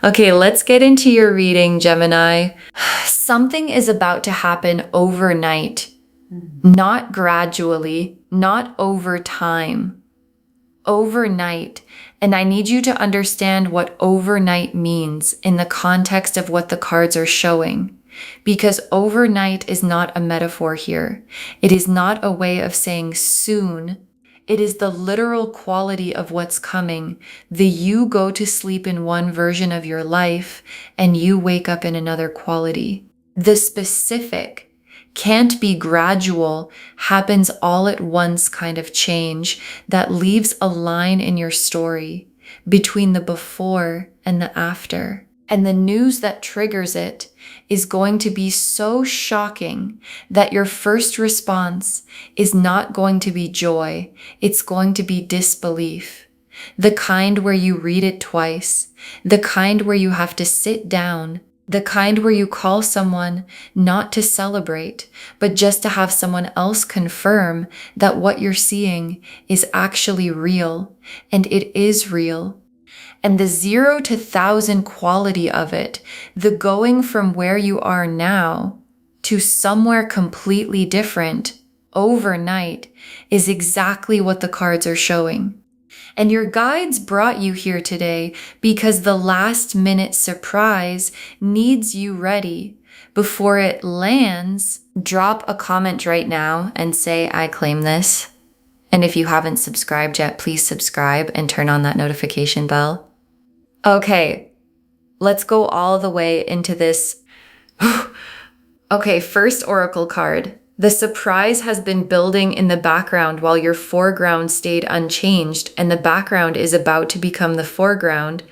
Okay, let's get into your reading, Gemini. Something is about to happen overnight, not gradually, not over time. Overnight. And I need you to understand what overnight means in the context of what the cards are showing. Because overnight is not a metaphor here. It is not a way of saying soon. It is the literal quality of what's coming. You go to sleep in one version of your life and you wake up in another quality. The specific can't be gradual, happens all at once kind of change that leaves a line in your story between the before and the after. And the news that triggers it is going to be so shocking that your first response is not going to be joy. It's going to be disbelief. The kind where you read it twice, the kind where you have to sit down, the kind where you call someone not to celebrate, but just to have someone else confirm that what you're seeing is actually real, and it is real. And the 0 to 1,000 quality of it, the going from where you are now to somewhere completely different overnight, is exactly what the cards are showing. And your guides brought you here today because the last minute surprise needs you ready. Before it lands, drop a comment right now and say, I claim this. And if you haven't subscribed yet, please subscribe and turn on that notification bell. Okay, let's go all the way into this. Okay, first oracle card. The surprise has been building in the background while your foreground stayed unchanged, and the background is about to become the foreground.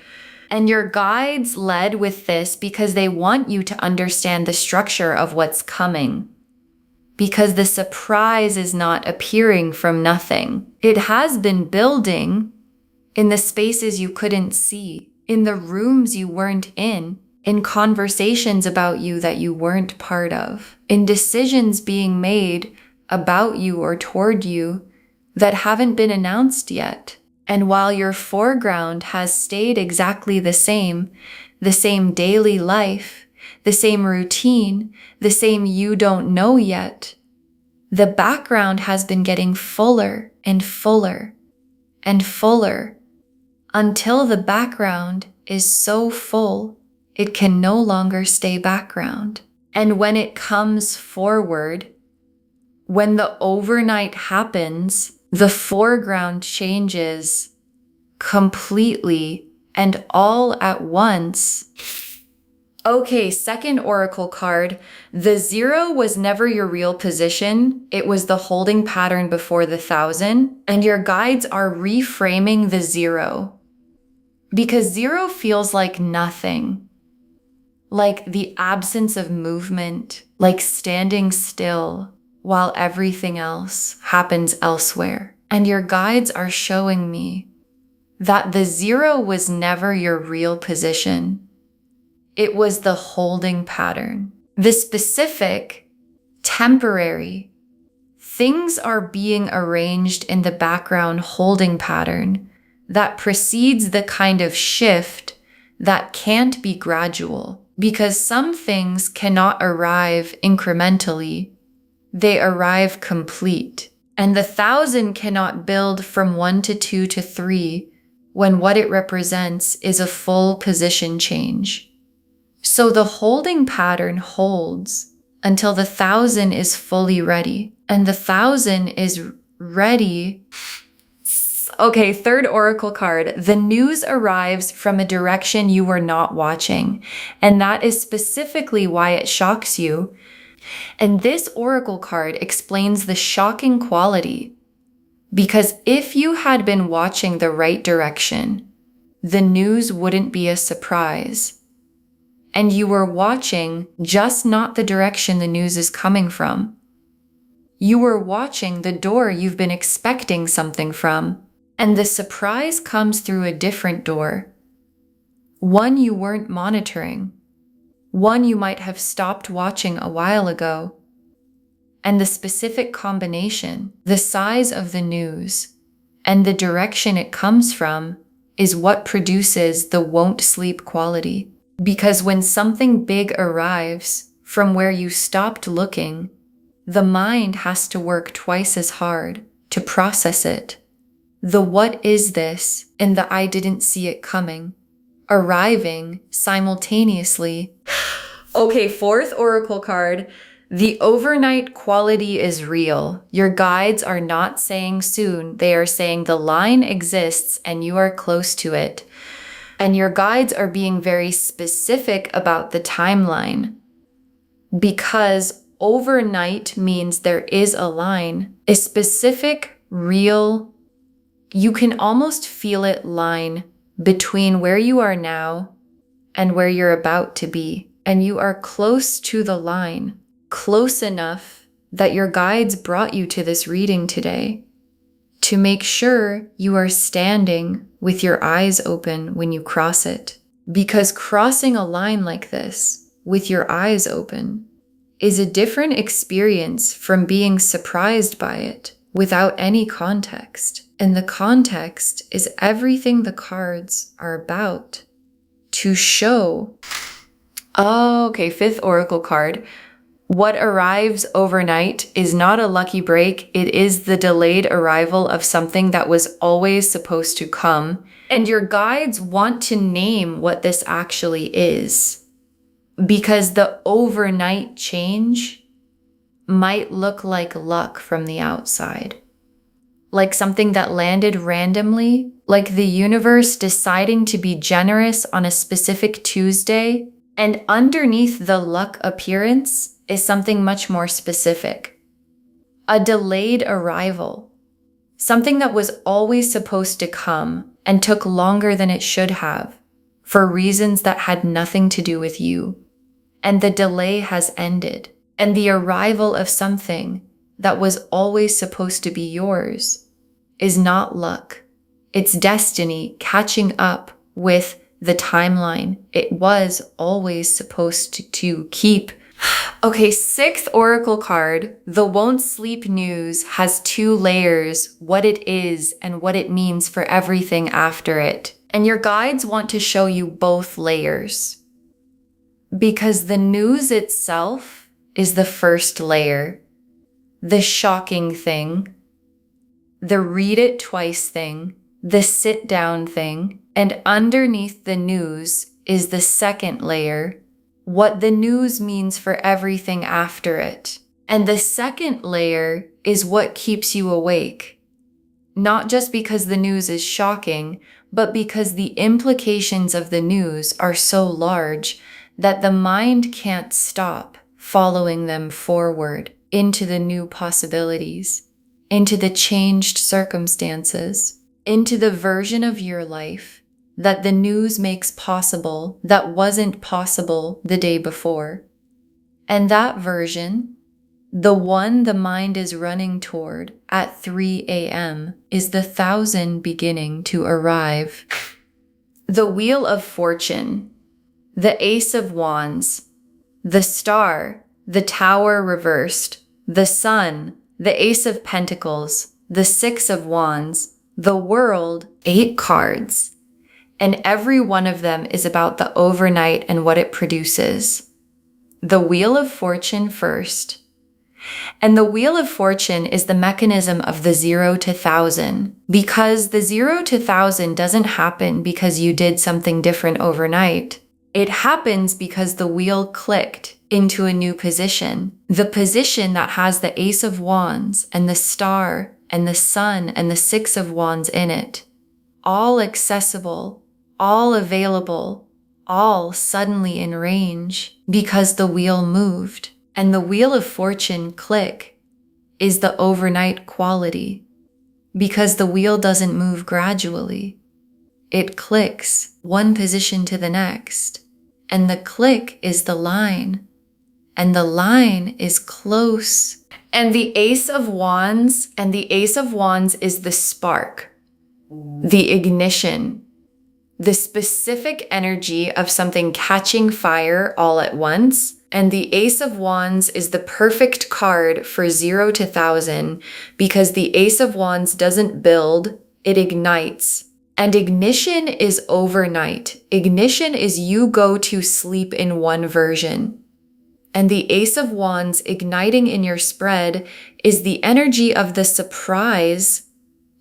And your guides led with this because they want you to understand the structure of what's coming. Because the surprise is not appearing from nothing. It has been building in the spaces you couldn't see, in the rooms you weren't in conversations about you that you weren't part of, in decisions being made about you or toward you that haven't been announced yet. And while your foreground has stayed exactly the same daily life, the same routine, the same you don't know yet, the background has been getting fuller and fuller and fuller until the background is so full it can no longer stay background. And when it comes forward, when the overnight happens, the foreground changes completely and all at once. Okay, second oracle card. The 0 was never your real position. It was the holding pattern before the 1,000. And your guides are reframing the 0. Because 0 feels like nothing. Like the absence of movement, like standing still while everything else happens elsewhere. And your guides are showing me that the 0 was never your real position. It was the holding pattern. The specific, temporary, things are being arranged in the background holding pattern that precedes the kind of shift that can't be gradual. Because some things cannot arrive incrementally, they arrive complete. And the 1,000 cannot build from 1 to 2 to 3 when what it represents is a full position change. So the holding pattern holds until the 1,000 is fully ready. And the 1,000 is ready. Okay, third oracle card. The news arrives from a direction you were not watching, and that is specifically why it shocks you. And this oracle card explains the shocking quality, because if you had been watching the right direction, the news wouldn't be a surprise. And you were watching just not the direction the news is coming from. You were watching the door you've been expecting something from. And the surprise comes through a different door. One you weren't monitoring. One you might have stopped watching a while ago. And the specific combination, the size of the news, and the direction it comes from is what produces the won't sleep quality. Because when something big arrives from where you stopped looking, the mind has to work twice as hard to process it. The what is this and the I didn't see it coming, arriving simultaneously. Okay, fourth oracle card. The overnight quality is real. Your guides are not saying soon. They are saying the line exists and you are close to it. And your guides are being very specific about the timeline, because overnight means there is a line, a specific, real, you can almost feel it line between where you are now and where you're about to be. And you are close to the line, close enough that your guides brought you to this reading today to make sure you are standing with your eyes open when you cross it. Because crossing a line like this with your eyes open is a different experience from being surprised by it without any context. And the context is everything the cards are about to show. Oh, okay, fifth oracle card. What arrives overnight is not a lucky break. It is the delayed arrival of something that was always supposed to come. And your guides want to name what this actually is, because the overnight change might look like luck from the outside. Like something that landed randomly, like the universe deciding to be generous on a specific Tuesday, and underneath the luck appearance is something much more specific. A delayed arrival. Something that was always supposed to come and took longer than it should have for reasons that had nothing to do with you. And the delay has ended. And the arrival of something that was always supposed to be yours is not luck. It's destiny catching up with the timeline it was always supposed to keep. Okay, sixth oracle card. The won't sleep news has two layers, what it is and what it means for everything after it. And your guides want to show you both layers, because the news itself is the first layer, the shocking thing, the read it twice thing, the sit down thing, and underneath the news is the second layer, what the news means for everything after it. And the second layer is what keeps you awake. Not just because the news is shocking, but because the implications of the news are so large that the mind can't stop following them forward into the new possibilities, into the changed circumstances, into the version of your life that the news makes possible that wasn't possible the day before. And that version, the one the mind is running toward at 3 a.m., is the 1,000 beginning to arrive. The Wheel of Fortune, the Ace of Wands, the Star, the Tower reversed, the Sun, the Ace of Pentacles, the Six of Wands, the World, 8 cards. And every one of them is about the overnight and what it produces. The Wheel of Fortune first. And the Wheel of Fortune is the mechanism of the 0 to 1,000, because the 0 to 1,000 doesn't happen because you did something different overnight. It happens because the wheel clicked into a new position. The position that has the Ace of Wands and the Star and the Sun and the Six of Wands in it. All accessible, all available, all suddenly in range because the wheel moved. And the Wheel of Fortune click is the overnight quality, because the wheel doesn't move gradually. It clicks one position to the next, and the click is the line, and the line is close. And the Ace of Wands, is the spark, the ignition, the specific energy of something catching fire all at once. And the Ace of Wands is the perfect card for 0 to 1,000, because the Ace of Wands doesn't build, it ignites. And ignition is overnight. Ignition is you go to sleep in one version. And the Ace of Wands igniting in your spread is the energy of the surprise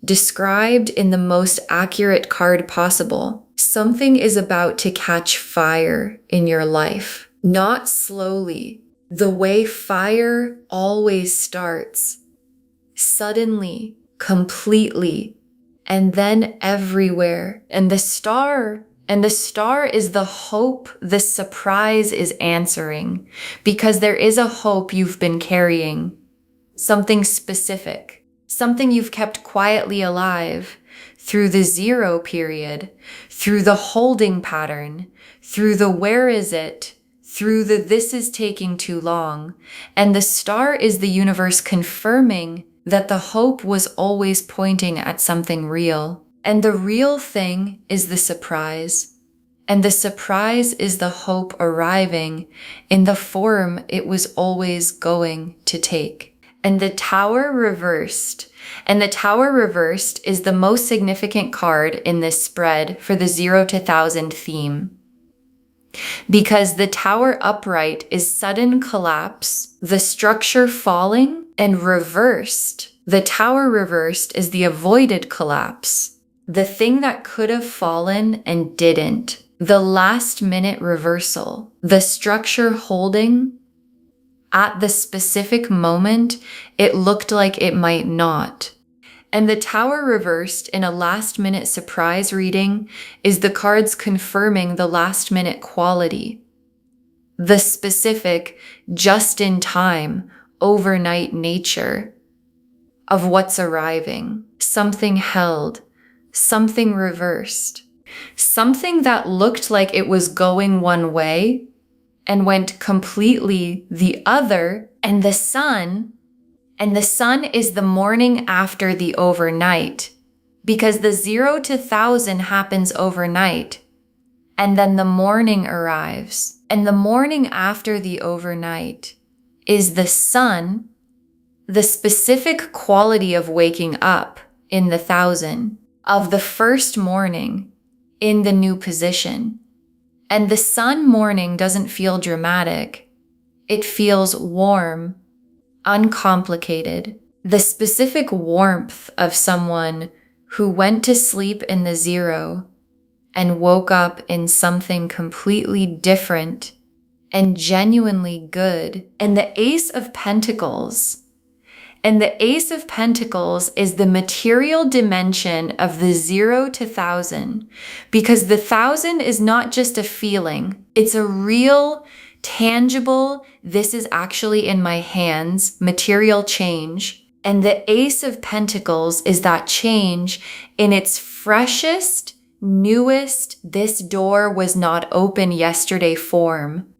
described in the most accurate card possible. Something is about to catch fire in your life, not slowly, the way fire always starts, suddenly, completely, and then everywhere. And the star is the hope the surprise is answering, because there is a hope you've been carrying, something specific, something you've kept quietly alive through the 0 period, through the holding pattern, through the where is it, through the this is taking too long. And the star is the universe confirming that the hope was always pointing at something real. And the real thing is the surprise. And the surprise is the hope arriving in the form it was always going to take. And the Tower reversed. And the Tower reversed is the most significant card in this spread for the 0 to 1000 theme. Because the Tower upright is sudden collapse, the structure falling, and reversed. The Tower reversed is the avoided collapse, the thing that could have fallen and didn't, the last minute reversal, the structure holding. At the specific moment, it looked like it might not. And the Tower reversed in a last-minute surprise reading is the cards confirming the last-minute quality, the specific, just-in-time, overnight nature of what's arriving. Something held, something reversed, something that looked like it was going one way and went completely the other. And the sun is the morning after the overnight, because the 0 to 1000 happens overnight, and then the morning arrives. And the morning after the overnight is the sun, the specific quality of waking up in the 1000, of the first morning in the new position. And the sun morning doesn't feel dramatic. It feels warm, uncomplicated, the specific warmth of someone who went to sleep in the 0 and woke up in something completely different and genuinely good. And the Ace of Pentacles. And the Ace of Pentacles is the material dimension of the 0 to 1000, because the 1000 is not just a feeling. It's a real, tangible, this is actually in my hands, material change. And the Ace of Pentacles is that change in its freshest, newest, this door was not open yesterday form.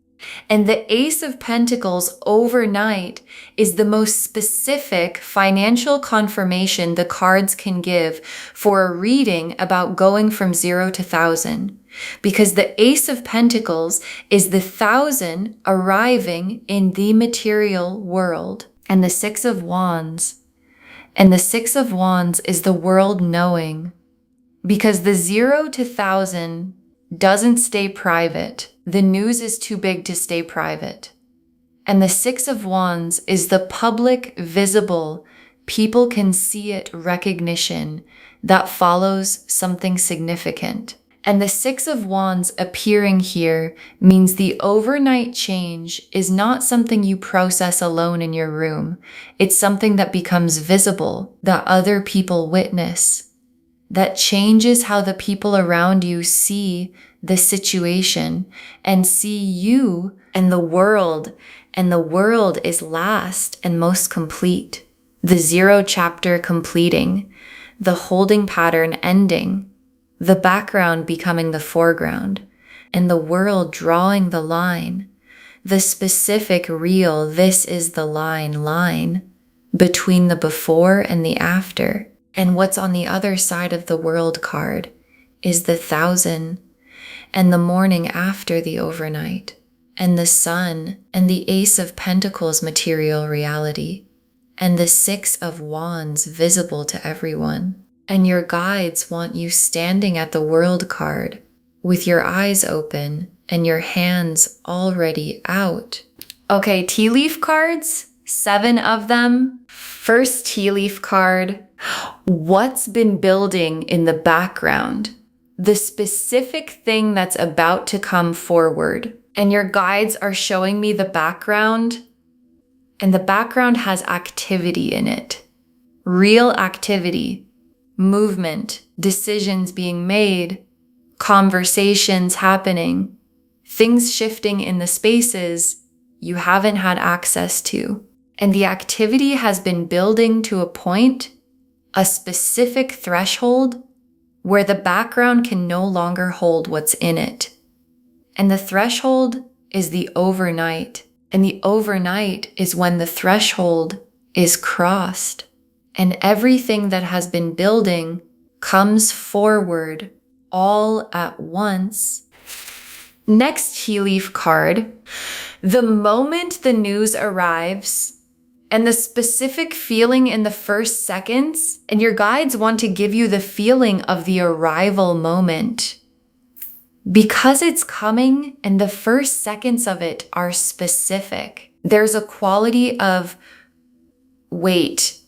And the Ace of Pentacles overnight is the most specific financial confirmation the cards can give for a reading about going from 0 to 1000. Because the Ace of Pentacles is the 1000 arriving in the material world. And the 6 of Wands. And the 6 of Wands is the world knowing. Because the 0 to 1000 doesn't stay private. The news is too big to stay private. And the 6 of Wands is the public, visible, people can see it recognition that follows something significant. And the 6 of Wands appearing here means the overnight change is not something you process alone in your room. It's something that becomes visible, that other people witness, that changes how the people around you see the situation and see you and the world is last and most complete. The 0 chapter completing, the holding pattern ending, the background becoming the foreground, and the world drawing the line, the specific real, this is the line between the before and the after. And what's on the other side of the world card is the 1000 and the morning after the overnight, and the sun and the Ace of Pentacles material reality, and the 6 of Wands visible to everyone. And your guides want you standing at the World card with your eyes open and your hands already out. Okay, tea leaf cards, 7 of them. First tea leaf card, what's been building in the background? The specific thing that's about to come forward. And your guides are showing me the background, and the background has activity in it. Real activity, movement, decisions being made, conversations happening, things shifting in the spaces you haven't had access to. And the activity has been building to a point, a specific threshold, where the background can no longer hold what's in it. And the threshold is the overnight. And the overnight is when the threshold is crossed. And everything that has been building comes forward all at once. Next tea leaf card, the moment the news arrives, and the specific feeling in the first seconds, and your guides want to give you the feeling of the arrival moment. Because it's coming and the first seconds of it are specific, there's a quality of wait,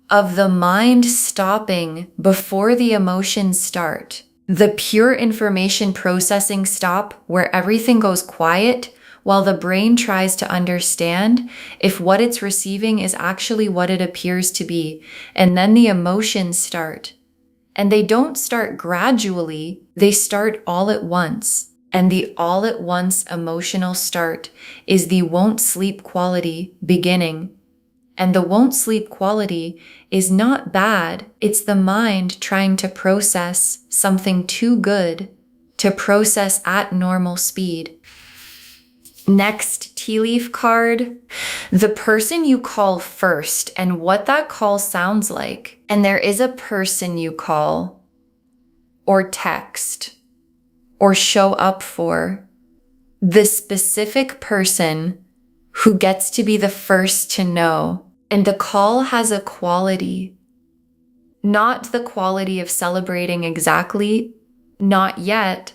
of the mind stopping before the emotions start. The pure information processing stop where everything goes quiet while the brain tries to understand if what it's receiving is actually what it appears to be. And then the emotions start. And they don't start gradually, they start all at once. And the all at once emotional start is the won't sleep quality beginning. And the won't sleep quality is not bad. It's the mind trying to process something too good to process at normal speed. Next tea leaf card, the person you call first and what that call sounds like. And there is a person you call or text or show up for. The specific person who gets to be the first to know. And the call has a quality, not the quality of celebrating exactly, not yet,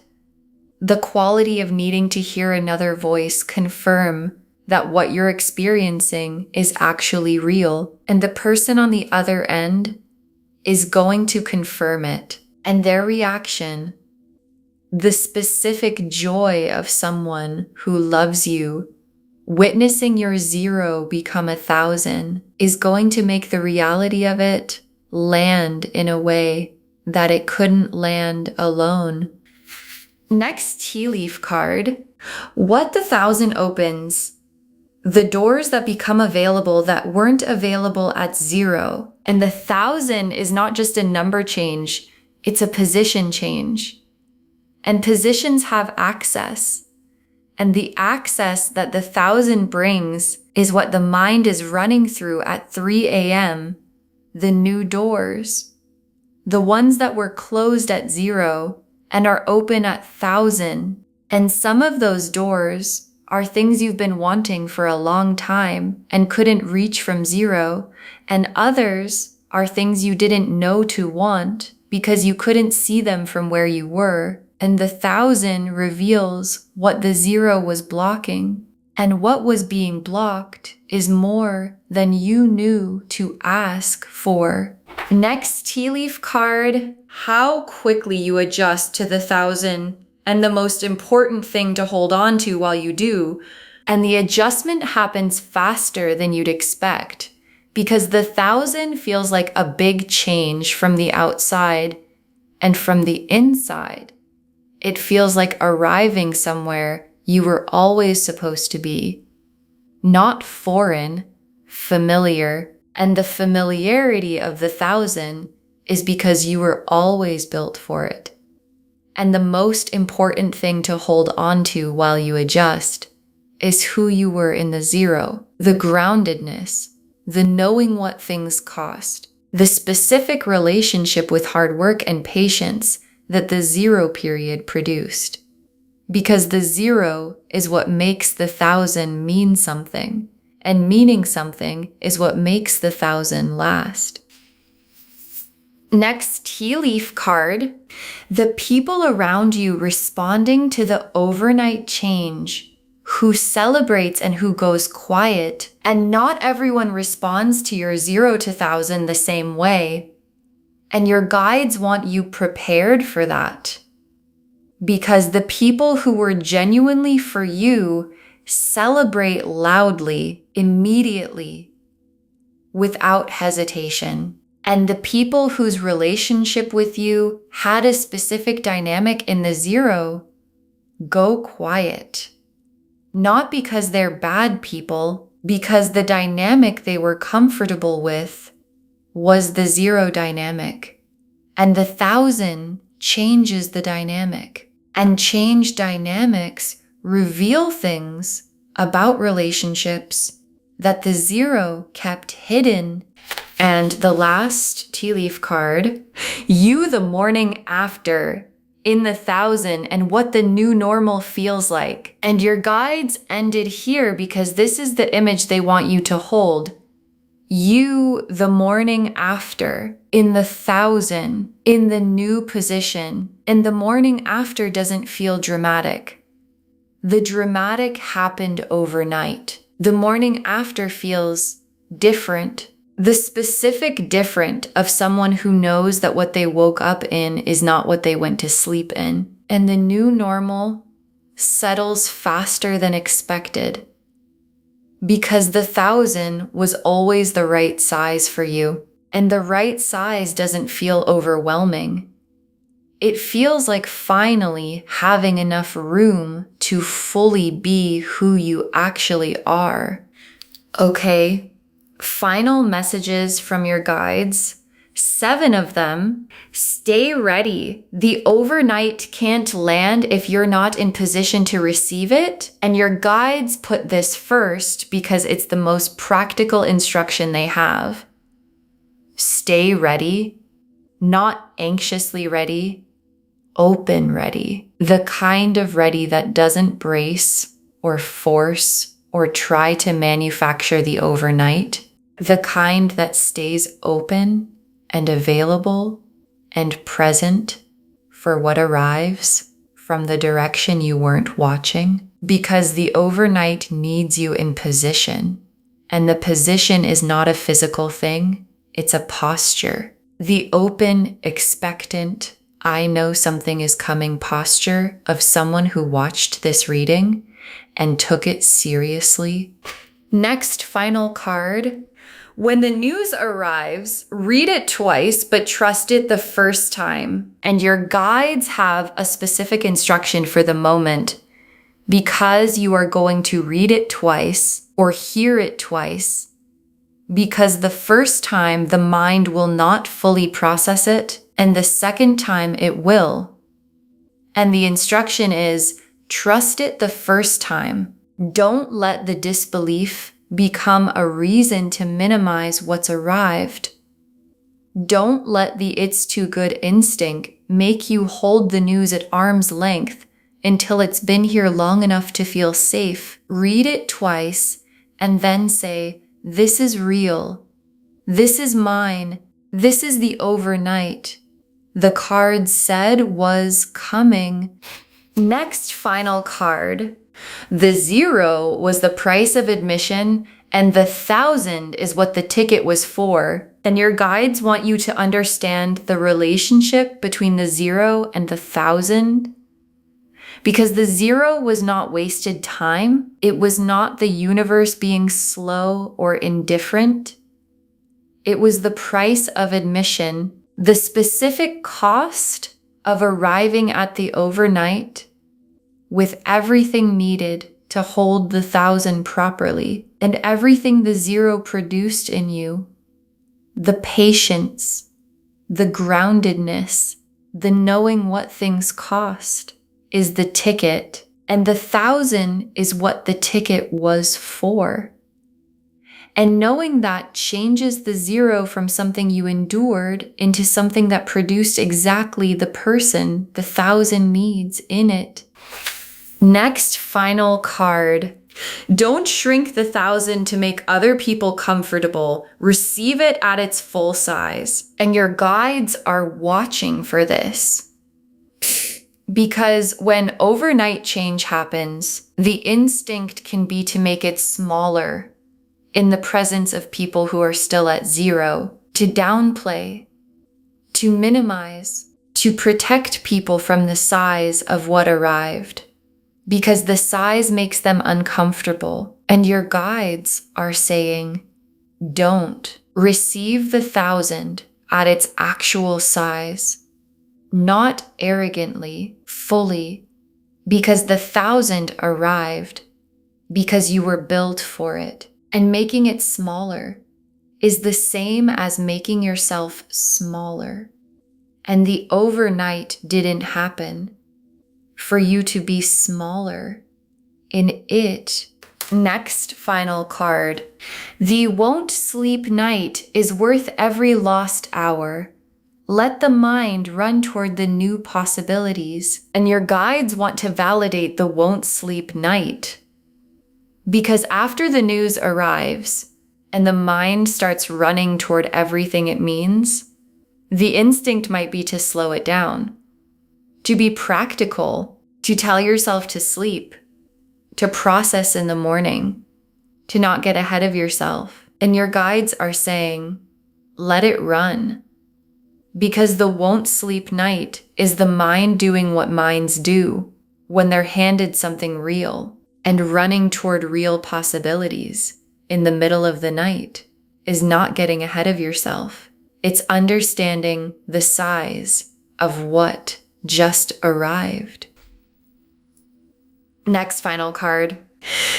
the quality of needing to hear another voice confirm that what you're experiencing is actually real. And the person on the other end is going to confirm it. And their reaction, the specific joy of someone who loves you, witnessing your 0 become 1,000 is going to make the reality of it land in a way that it couldn't land alone. Next tea leaf card, what the 1,000 opens, the doors that become available that weren't available at 0. And the 1,000 is not just a number change, it's a position change. And positions have access. And the access that the 1,000 brings is what the mind is running through at 3 a.m. The new doors. The ones that were closed at 0 and are open at 1,000. And some of those doors are things you've been wanting for a long time and couldn't reach from 0. And others are things you didn't know to want because you couldn't see them from where you were. And the 1,000 reveals what the 0 was blocking. And what was being blocked is more than you knew to ask for. Next tea leaf card, how quickly you adjust to the 1,000 and the most important thing to hold on to while you do. And the adjustment happens faster than you'd expect because the 1,000 feels like a big change from the outside and from the inside. It feels like arriving somewhere you were always supposed to be. Not foreign, familiar. And the familiarity of the 1,000 is because you were always built for it. And the most important thing to hold on to while you adjust is who you were in the 0, the groundedness, the knowing what things cost, the specific relationship with hard work and patience that the 0 period produced. Because the 0 is what makes the 1,000 mean something, and meaning something is what makes the 1,000 last. Next tea leaf card, the people around you responding to the overnight change, who celebrates and who goes quiet. And not everyone responds to your 0 to 1,000 the same way. And your guides want you prepared for that. Because the people who were genuinely for you celebrate loudly, immediately, without hesitation. And the people whose relationship with you had a specific dynamic in the 0 go quiet. Not because they're bad people, because the dynamic they were comfortable with was the 0 dynamic. And the 1,000 changes the dynamic. And changed dynamics reveal things about relationships that the 0 kept hidden. And the last tea leaf card, you the morning after, in the 1,000 and what the new normal feels like. And your guides ended here because this is the image they want you to hold. You the morning after, in the 1,000, in the new position. And the morning after doesn't feel dramatic. The dramatic happened overnight. The morning after feels different. The specific different of someone who knows that what they woke up in is not what they went to sleep in. And the new normal settles faster than expected. Because the 1,000 was always the right size for you. And the right size doesn't feel overwhelming. It feels like finally having enough room to fully be who you actually are. Okay, final messages from your guides. 7 of them. Stay ready. The overnight can't land if you're not in position to receive it. And your guides put this first because it's the most practical instruction they have. Stay ready, not anxiously ready, open ready. The kind of ready that doesn't brace or force or try to manufacture the overnight. The kind that stays open and available and present for what arrives from the direction you weren't watching. Because the overnight needs you in position. And the position is not a physical thing. It's a posture. The open, expectant, I know something is coming posture of someone who watched this reading and took it seriously. Next final card. When the news arrives, read it twice, but trust it the first time. And your guides have a specific instruction for the moment because you are going to read it twice or hear it twice. Because the first time the mind will not fully process it, and the second time it will. And the instruction is, trust it the first time. Don't let the disbelief become a reason to minimize what's arrived. Don't let the it's too good instinct make you hold the news at arm's length until it's been here long enough to feel safe. Read it twice and then say, this is real. This is mine. This is the overnight. The card said was coming. Next final card. The 0 was the price of admission and the 1,000 is what the ticket was for. And your guides want you to understand the relationship between the 0 and the 1,000. Because the 0 was not wasted time. It was not the universe being slow or indifferent. It was the price of admission, the specific cost of arriving at the overnight with everything needed to hold the 1,000 properly and everything the 0 produced in you. The patience, the groundedness, the knowing what things cost. Is the ticket, and the 1,000 is what the ticket was for. And knowing that changes the 0 from something you endured into something that produced exactly the person the 1,000 needs in it. Next, final card. Don't shrink the 1,000 to make other people comfortable. Receive it at its full size. And your guides are watching for this. Because when overnight change happens, the instinct can be to make it smaller in the presence of people who are still at 0, to downplay, to minimize, to protect people from the size of what arrived. Because the size makes them uncomfortable. And your guides are saying, don't. Receive the 1,000 at its actual size. Not arrogantly, fully, because the 1,000 arrived because you were built for it. And making it smaller is the same as making yourself smaller. And the overnight didn't happen for you to be smaller in it. Next, final card. The won't sleep night is worth every lost hour. Let the mind run toward the new possibilities. And your guides want to validate the won't sleep night. Because after the news arrives and the mind starts running toward everything it means, the instinct might be to slow it down, to be practical, to tell yourself to sleep, to process in the morning, to not get ahead of yourself. And your guides are saying, let it run. Because the won't sleep night is the mind doing what minds do when they're handed something real, and running toward real possibilities in the middle of the night is not getting ahead of yourself. It's understanding the size of what just arrived. Next final card.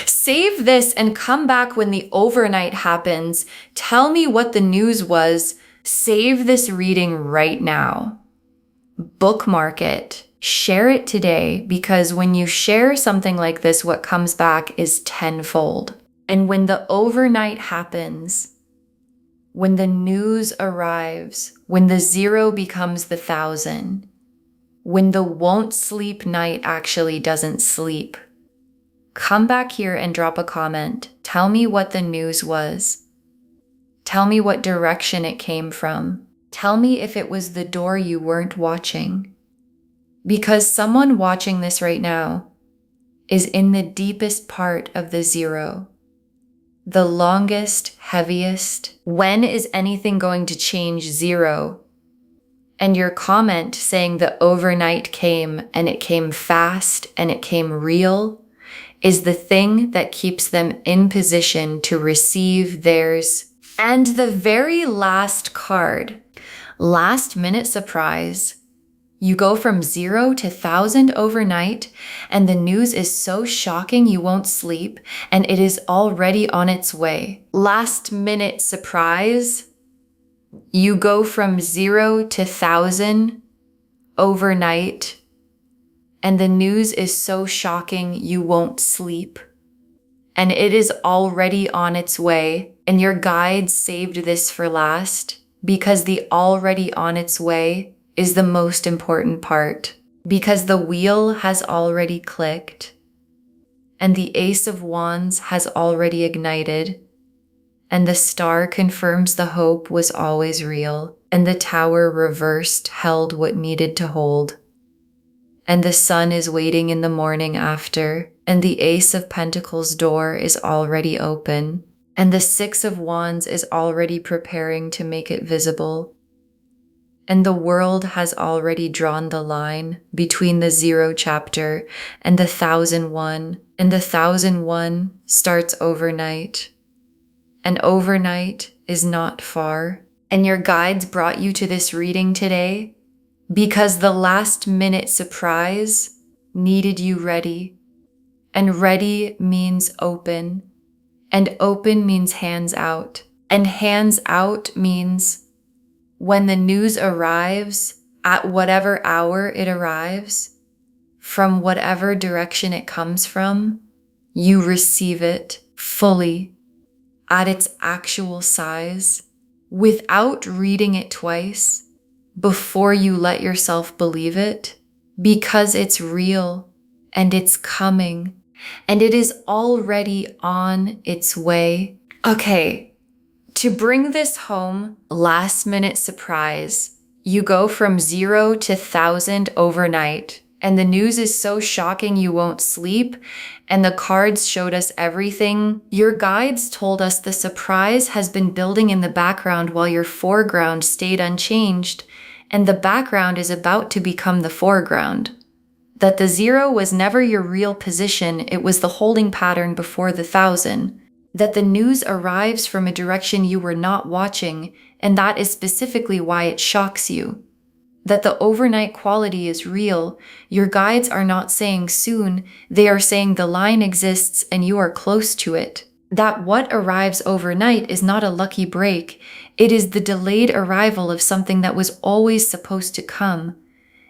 Save this and come back when the overnight happens. Tell me what the news was. Save this reading right now. Bookmark it. Share it today, because when you share something like this, what comes back is tenfold. And when the overnight happens, when the news arrives, when the 0 becomes the 1,000, when the won't sleep night actually doesn't sleep, come back here and drop a comment. Tell me what the news was. Tell me what direction it came from. Tell me if it was the door you weren't watching. Because someone watching this right now is in the deepest part of the 0. The longest, heaviest. When is anything going to change 0? And your comment saying the overnight came and it came fast and it came real is the thing that keeps them in position to receive theirs. And the very last card, last minute surprise. You go from 0 to 1,000 overnight, and the news is so shocking you won't sleep, and it is already on its way. Last minute surprise. You go from 0 to 1,000 overnight, and the news is so shocking you won't sleep. And it is already on its way, and your guides saved this for last, because the already on its way is the most important part, because the wheel has already clicked, and the Ace of Wands has already ignited, and the star confirms the hope was always real, and the Tower reversed held what needed to hold, and the sun is waiting in the morning after, and the Ace of Pentacles door is already open, and the Six of Wands is already preparing to make it visible. And the world has already drawn the line between the 0 chapter and the 1,001. And the 1,001 starts overnight. And overnight is not far. And your guides brought you to this reading today because the last minute surprise needed you ready. And ready means open. And open means hands out. And hands out means when the news arrives, at whatever hour it arrives, from whatever direction it comes from, you receive it fully, at its actual size, without reading it twice, before you let yourself believe it, because it's real, and it's coming, and it is already on its way. Okay, to bring this home, last minute surprise. You go from 0 to 1,000 overnight, and the news is so shocking you won't sleep, and the cards showed us everything. Your guides told us the surprise has been building in the background while your foreground stayed unchanged, and the background is about to become the foreground. That the 0 was never your real position, it was the holding pattern before the 1,000. That the news arrives from a direction you were not watching, and that is specifically why it shocks you. That the overnight quality is real. Your guides are not saying soon, they are saying the line exists and you are close to it. That what arrives overnight is not a lucky break, it is the delayed arrival of something that was always supposed to come.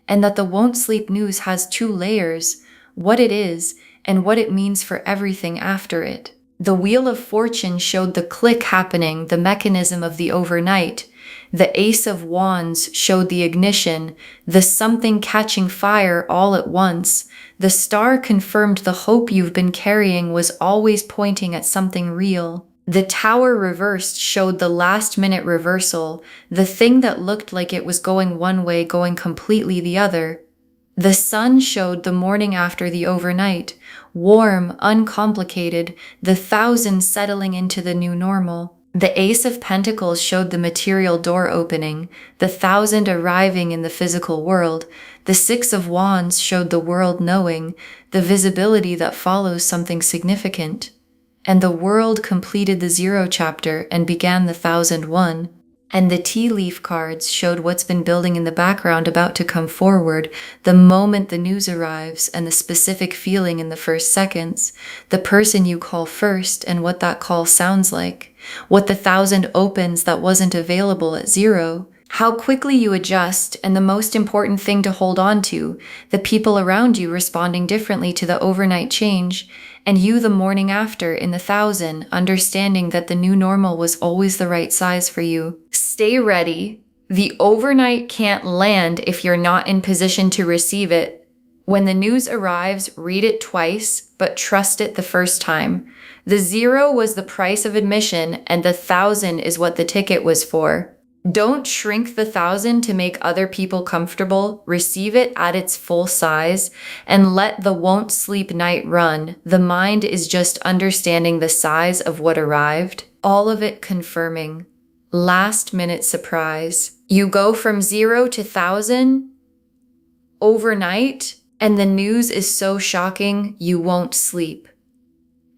And that the won't sleep news has 2 layers, what it is and what it means for everything after it. The Wheel of Fortune showed the click happening, the mechanism of the overnight. The Ace of Wands showed the ignition, the something catching fire all at once. The Star confirmed the hope you've been carrying was always pointing at something real. The Tower reversed showed the last-minute reversal, the thing that looked like it was going one way going completely the other. The Sun showed the morning after the overnight, warm, uncomplicated, the 1,000 settling into the new normal. The Ace of Pentacles showed the material door opening, the 1,000 arriving in the physical world. The 6 of Wands showed the world knowing, the visibility that follows something significant. And the world completed the 0 chapter and began the 1,001. And the tea leaf cards showed what's been building in the background about to come forward, the moment the news arrives and the specific feeling in the first seconds, the person you call first and what that call sounds like, what the 1,000 opens that wasn't available at 0, how quickly you adjust, and the most important thing to hold on to, the people around you responding differently to the overnight change, and you the morning after in the 1,000, understanding that the new normal was always the right size for you. Stay ready. The overnight can't land if you're not in position to receive it. When the news arrives, read it twice, but trust it the first time. The 0 was the price of admission, and the 1,000 is what the ticket was for. Don't shrink the 1,000 to make other people comfortable. Receive it at its full size and let the won't sleep night run. The mind is just understanding the size of what arrived, all of it confirming. Last minute surprise. You go from 0 to 1,000 overnight, and the news is so shocking you won't sleep.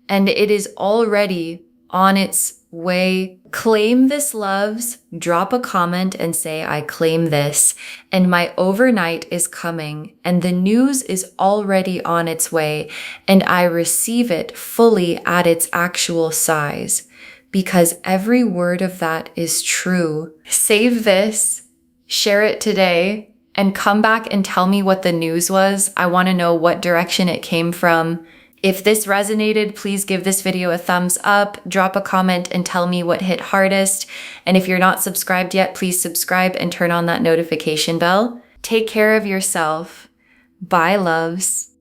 And it is already on its way. Claim this, loves. Drop a comment and say, I claim this, and my overnight is coming, and the news is already on its way, and I receive it fully at its actual size, because every word of that is true. Save this, share it today, and come back and tell me what the news was. I want to know what direction it came from. If this resonated, please give this video a thumbs up, drop a comment and tell me what hit hardest. And if you're not subscribed yet, please subscribe and turn on that notification bell. Take care of yourself. Bye, loves.